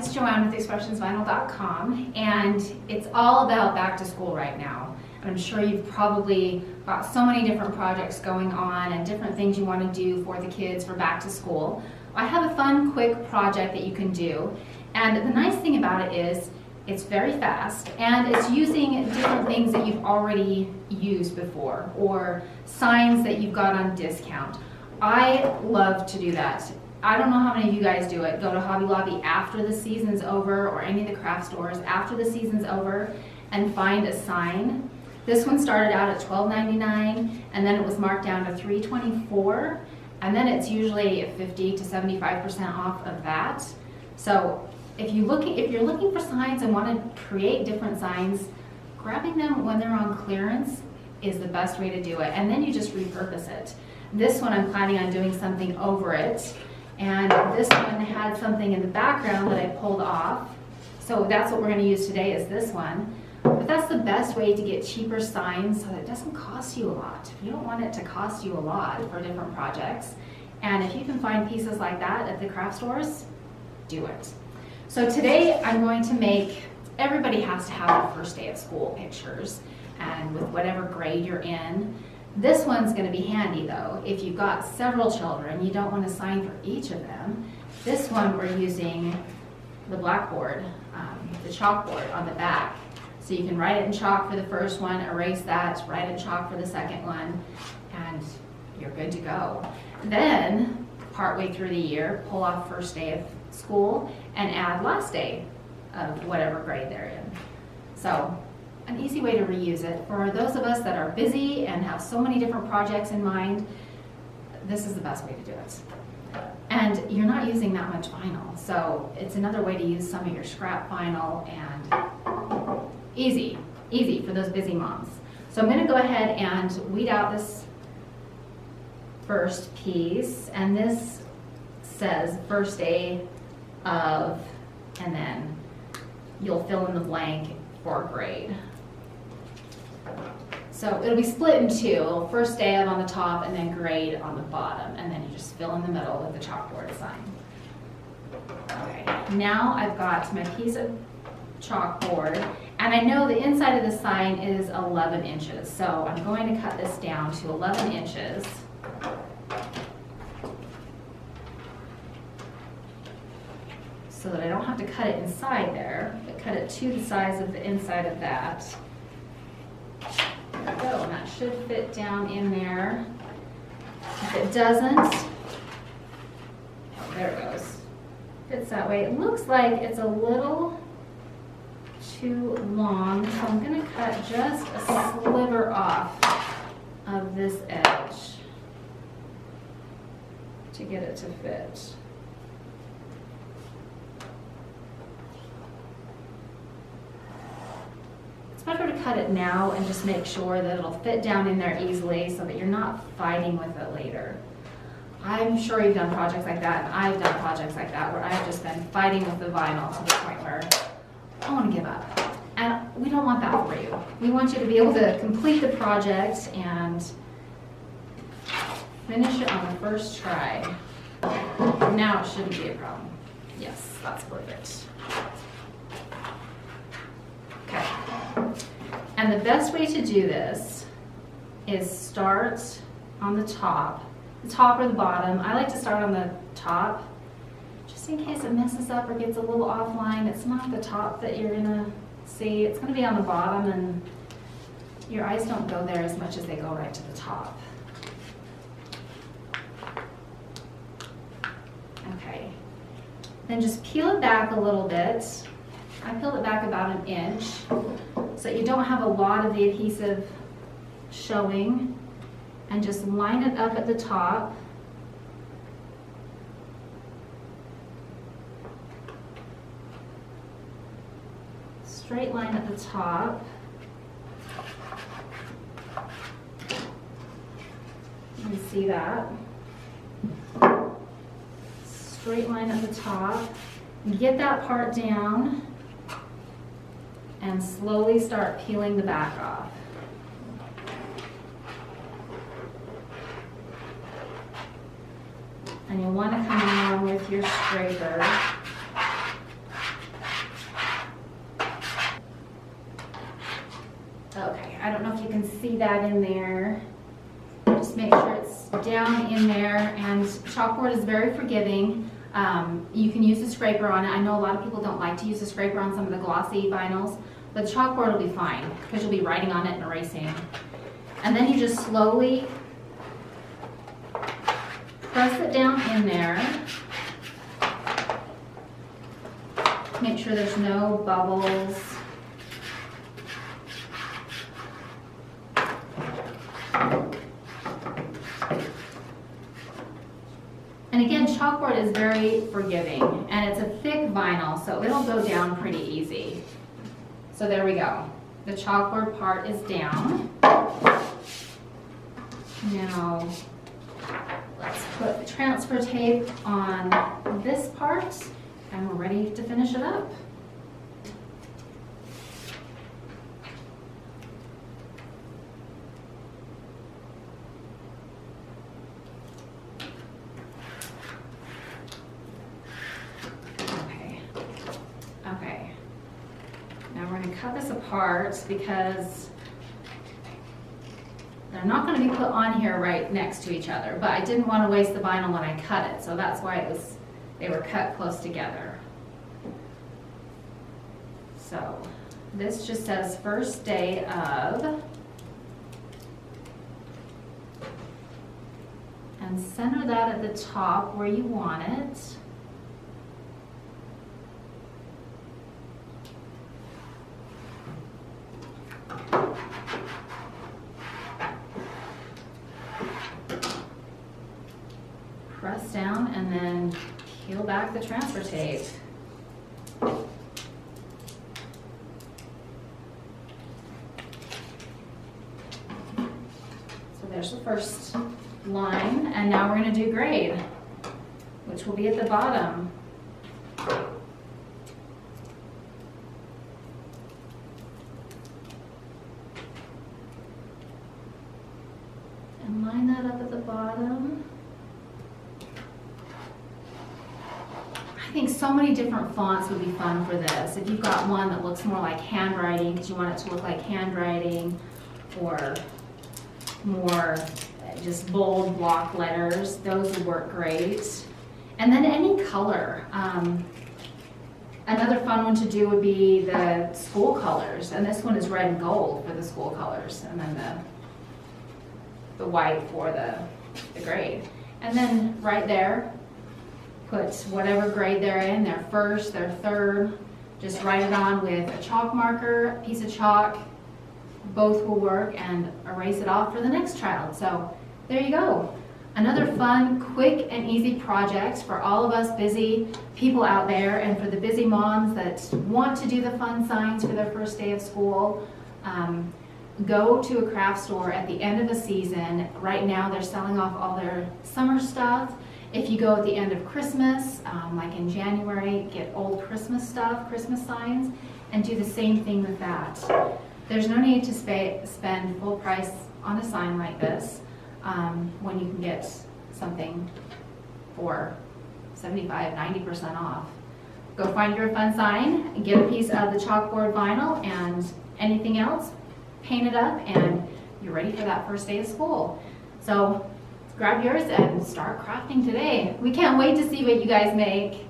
it's Joanne with expressionsvinyl.com, and it's all about back to school right now. And I'm sure you've probably got so many different projects going on and different things you want to do for the kids for back to school. I have a fun, quick project that you can do, and the nice thing about it is it's very fast, and it's using different things that you've already used before, or signs that you've got on discount. I love to do that. I don't know how many of you guys do it. Go to Hobby Lobby after the season's over, or any of the craft stores after the season's over, and find a sign. This one started out at $12.99, and then it was marked down to $3.24, and then it's usually 50 to 75% off of that. So if you're looking for signs and want to create different signs, grabbing them when they're on clearance is the best way to do it, and then you just repurpose it. This one I'm planning on doing something over it, and this one had something in the background that I pulled off, so that's what we're going to use today, is this one. But that's the best way to get cheaper signs so that it doesn't cost you a lot. You don't want it to cost you a lot for different projects, and if you can find pieces like that at the craft stores, do it. So today I'm going to make, everybody has to have their first day of school pictures, and with whatever grade you're in. This one's going to be handy though. If you've got several children, you don't want to sign for each of them. This one we're using the blackboard, the chalkboard on the back. So you can write it in chalk for the first one, erase that, write in chalk for the second one, and you're good to go. Then, partway through the year, pull off first day of school and add last day of whatever grade they're in. So, an easy way to reuse it. For those of us that are busy and have so many different projects in mind, this is the best way to do it. And you're not using that much vinyl, so it's another way to use some of your scrap vinyl, and easy for those busy moms. So I'm going to go ahead and weed out this first piece, and this says first day of, and then you'll fill in the blank for grade. So it'll be split in two, first day of on the top and then grade on the bottom, and then you just fill in the middle with the chalkboard sign. Okay, now I've got my piece of chalkboard, and I know the inside of the sign is 11 inches, so I'm going to cut this down to 11 inches. So that I don't have to cut it inside there, but cut it to the size of the inside of that. There we go, and that should fit down in there. If it doesn't, oh, there it goes. Fits that way. It looks like it's a little too long, so I'm going to cut just a sliver off of this edge to get it to fit. It's better to cut it now and just make sure that it'll fit down in there easily so that you're not fighting with it later. I'm sure you've done projects like that, and I've done projects like that where I've just been fighting with the vinyl to the point where I want to give up. And we don't want that for you. We want you to be able to complete the project and finish it on the first try. Now it shouldn't be a problem. Yes, that's perfect. Okay. And the best way to do this is start on the top or the bottom. I like to start on the top, just in case it messes up or gets a little offline. It's not the top that you're gonna see. It's gonna be on the bottom, and your eyes don't go there as much as they go right to the top. Okay. Then just peel it back a little bit. I peeled it back about 1 inch so that you don't have a lot of the adhesive showing, and just line it up at the top. Straight line at the top. You can see that. Straight line at the top. Get that part down and slowly start peeling the back off. And you'll want to come along with your scraper I don't know if you can see that in there. Just make sure it's down in there, and chalkboard is very forgiving. You can use a scraper on it. I know a lot of people don't like to use a scraper on some of the glossy vinyls, but chalkboard will be fine because you'll be writing on it and erasing. And then you just slowly press it down in there. Make sure there's no bubbles. And again, chalkboard is very forgiving, and it's a thick vinyl, so it'll go down pretty easy. So there we go. The chalkboard part is down. Now, let's put the transfer tape on this part, and we're ready to finish it up. Okay, now we're going to cut this apart because they're not going to be put on here right next to each other, but I didn't want to waste the vinyl when I cut it, so that's why they were cut close together. So this just says first day of, and center that at the top where you want it. Press down and then peel back the transfer tape. So there's the first line, and now we're going to do grade, which will be at the bottom. And line that up at the bottom. I think so many different fonts would be fun for this. If you've got one that looks more like handwriting because you want it to look like handwriting, or more just bold block letters, those would work great. And then any color. Another fun one to do would be the school colors, and this one is red and gold for the school colors, and then the white for the grade. And then right there, put whatever grade they're in, their first, their third, just write it on with a chalk marker, a piece of chalk, both will work, and erase it off for the next child. So there you go. Another fun, quick, and easy project for all of us busy people out there, and for the busy moms that want to do the fun signs for their first day of school. Go to a craft store at the end of the season. Right now they're selling off all their summer stuff. If you go at the end of Christmas, like in January, get old Christmas stuff, Christmas signs, and do the same thing with that. There's no need to spend full price on a sign like this when you can get something for 75, 90% off. Go find your fun sign, get a piece of the chalkboard vinyl and anything else, paint it up, and you're ready for that first day of school. So grab yours and start crafting today. We can't wait to see what you guys make.